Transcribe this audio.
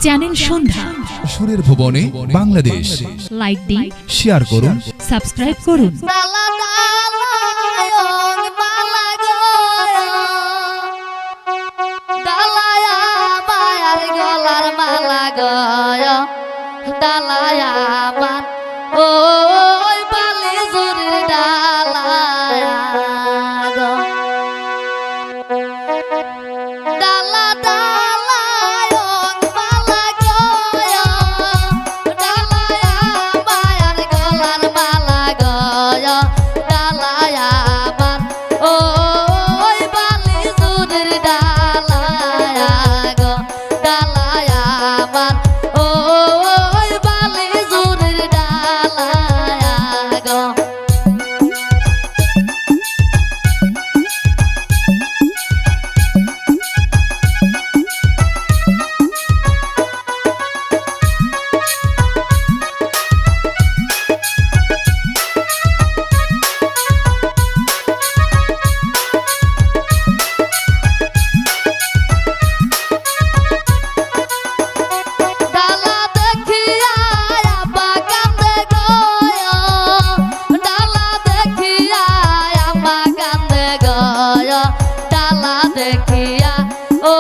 Channel সন্ধ্যা সুরের ভুবনে Bangladesh. Like দিন, শেয়ার করুন, সাবস্ক্রাইব করুন। মালা গয় ডালায়া মান ওই বালি জুরি ডালায়া গো ডালা ডালায়ং মালা গয় ডালায়া মায়ার গলার মালা গয় ডালায়া মান ওই বালি জুরির ডালায়া গো ডালায়া মান ওই বালি জুরির ডালায়া গো ডালা দেখিয়া বাগানে গয় ডালা দেখিয়া বাগানে গয় ডালা দেখিয়া ও